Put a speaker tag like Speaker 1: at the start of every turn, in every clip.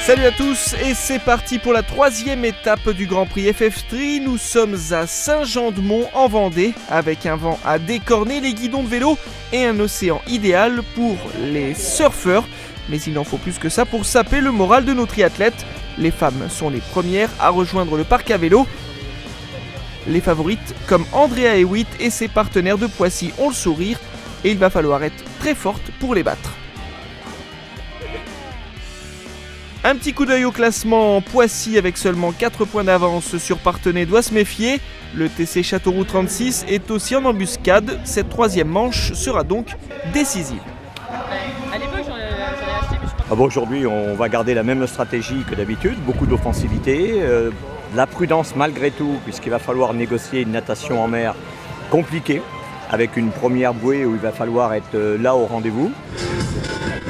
Speaker 1: Salut à tous et c'est parti pour la troisième étape du Grand Prix FF3. Nous sommes à Saint-Jean-de-Mont en Vendée avec un vent à décorner les guidons de vélo et un océan idéal pour les surfeurs. Mais il en faut plus que ça pour saper le moral de nos triathlètes. Les femmes sont les premières à rejoindre le parc à vélo. Les favorites comme Andrea Hewitt et ses partenaires de Poissy ont le sourire et il va falloir être très forte pour les battre. Un petit coup d'œil au classement, Poissy avec seulement 4 points d'avance sur Parthenay doit se méfier. Le TC Châteauroux 36 est aussi en embuscade, cette troisième manche sera donc décisive.
Speaker 2: À l'époque j'en avais acheté mais je crois...
Speaker 3: Aujourd'hui on va garder la même stratégie que d'habitude, beaucoup d'offensivité, de la prudence malgré tout puisqu'il va falloir négocier une natation en mer compliquée avec une première bouée où il va falloir être là au rendez-vous.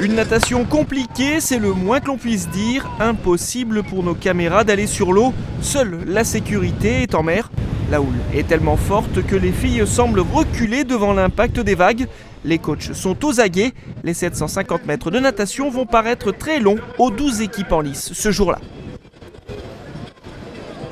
Speaker 1: Une natation compliquée, c'est le moins que l'on puisse dire. Impossible pour nos caméras d'aller sur l'eau. Seule la sécurité est en mer. La houle est tellement forte que les filles semblent reculer devant l'impact des vagues. Les coachs sont aux aguets. Les 750 mètres de natation vont paraître très longs aux 12 équipes en lice ce jour-là.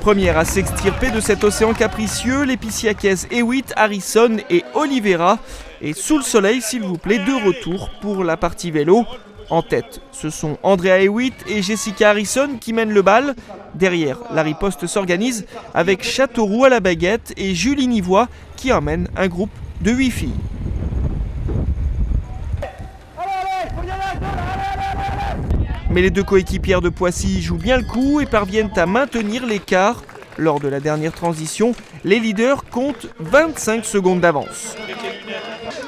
Speaker 1: Première à s'extirper de cet océan capricieux, les Pissiacaises Hewitt, Harrison et Oliveira. Et sous le soleil, s'il vous plaît, de retour pour la partie vélo. En tête, ce sont Andrea Hewitt et Jessica Harrison qui mènent le bal. Derrière, la riposte s'organise avec Châteauroux à la baguette et Julie Nivois qui emmène un groupe de 8 filles. Mais les deux coéquipières de Poissy jouent bien le coup et parviennent à maintenir l'écart. Lors de la dernière transition, les leaders comptent 25 secondes d'avance.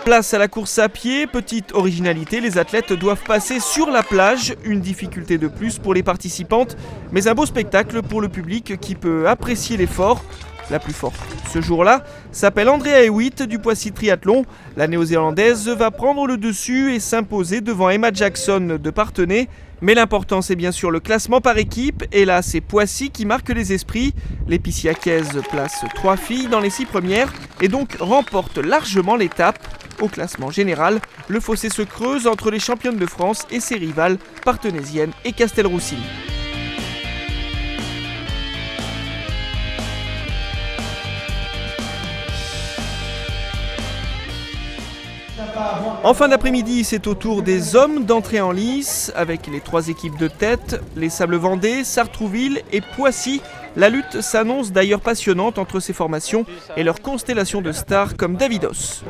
Speaker 1: Place à la course à pied, petite originalité, les athlètes doivent passer sur la plage, une difficulté de plus pour les participantes, mais un beau spectacle pour le public qui peut apprécier l'effort. La plus forte ce jour-là s'appelle Andrea Hewitt du Poissy Triathlon. La néo-zélandaise va prendre le dessus et s'imposer devant Emma Jackson de Parthenay. Mais l'important c'est bien sûr le classement par équipe et là c'est Poissy qui marque les esprits. Les Pissiacaises placent 3 filles dans les 6 premières et donc remportent largement l'étape. Au classement général, le fossé se creuse entre les championnes de France et ses rivales parthenaysiennes et Castelroussine. En fin d'après-midi, c'est au tour des hommes d'entrer en lice avec les 3 équipes de tête, les Sables Vendée, Sartrouville et Poissy. La lutte s'annonce d'ailleurs passionnante entre ces formations et leur constellation de stars comme Davidos.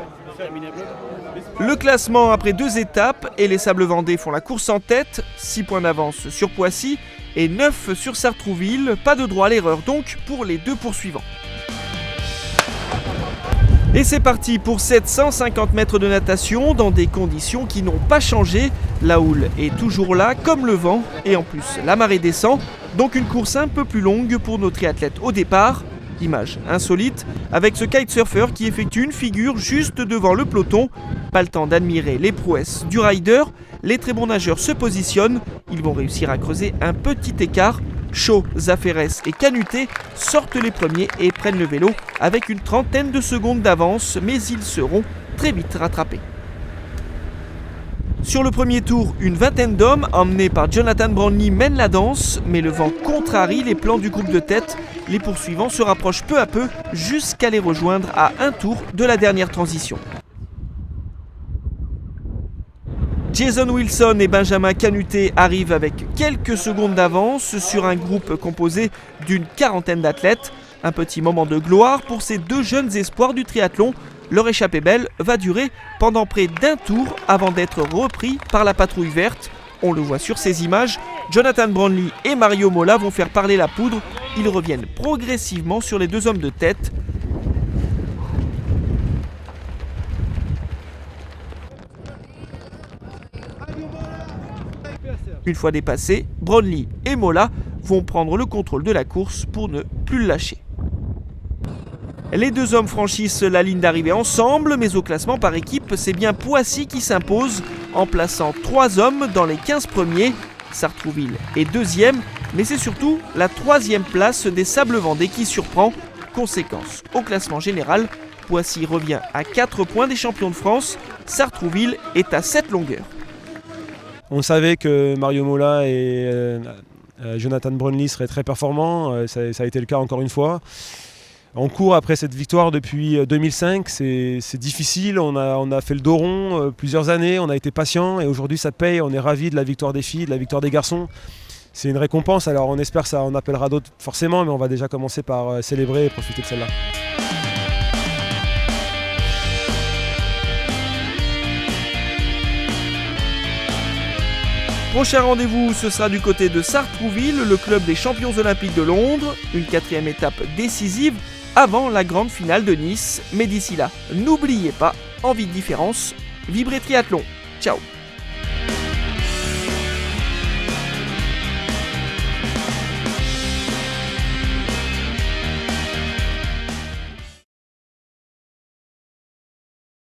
Speaker 1: Le classement après 2 étapes et les Sables Vendée font la course en tête, 6 points d'avance sur Poissy et 9 sur Sartrouville. Pas de droit à l'erreur donc pour les 2 poursuivants. Et c'est parti pour 750 mètres de natation dans des conditions qui n'ont pas changé. La houle est toujours là comme le vent et en plus la marée descend. Donc une course un peu plus longue pour nos triathlètes au départ. Image insolite avec ce kitesurfer qui effectue une figure juste devant le peloton. Pas le temps d'admirer les prouesses du rider. Les très bons nageurs se positionnent. Ils vont réussir à creuser un petit écart. Shaw, Zaferes et Canuté sortent les premiers et prennent le vélo avec une trentaine de secondes d'avance, mais ils seront très vite rattrapés. Sur le premier tour, une vingtaine d'hommes emmenés par Jonathan Brownlee mènent la danse, mais le vent contrarie les plans du groupe de tête. Les poursuivants se rapprochent peu à peu jusqu'à les rejoindre à un tour de la dernière transition. Jason Wilson et Benjamin Canuté arrivent avec quelques secondes d'avance sur un groupe composé d'une quarantaine d'athlètes. Un petit moment de gloire pour ces 2 jeunes espoirs du triathlon. Leur échappée belle va durer pendant près d'1 tour avant d'être repris par la patrouille verte. On le voit sur ces images, Jonathan Brownlee et Mario Mola vont faire parler la poudre. Ils reviennent progressivement sur les 2 hommes de tête. Une fois dépassés, Brownlee et Mola vont prendre le contrôle de la course pour ne plus le lâcher. Les 2 hommes franchissent la ligne d'arrivée ensemble, mais au classement par équipe, c'est bien Poissy qui s'impose en plaçant 3 hommes dans les 15 premiers. Sartrouville est 2e, mais c'est surtout la 3e place des Sables Vendée qui surprend. Conséquence, au classement général, Poissy revient à 4 points des champions de France, Sartrouville est à 7 longueurs.
Speaker 4: On savait que Mario Mola Jonathan Brownlee serait très performant, ça a été le cas encore une fois. On court après cette victoire depuis 2005, c'est difficile, on a fait le dos rond plusieurs années, on a été patient et aujourd'hui ça paye, on est ravis de la victoire des filles, de la victoire des garçons. C'est une récompense, alors on espère que ça en appellera d'autres forcément, mais on va déjà commencer par célébrer et profiter de celle-là.
Speaker 1: Prochain rendez-vous, ce sera du côté de Sartrouville, le club des champions olympiques de Londres. Une 4e étape décisive avant la grande finale de Nice. Mais d'ici là, n'oubliez pas, envie de différence, vibrez triathlon. Ciao.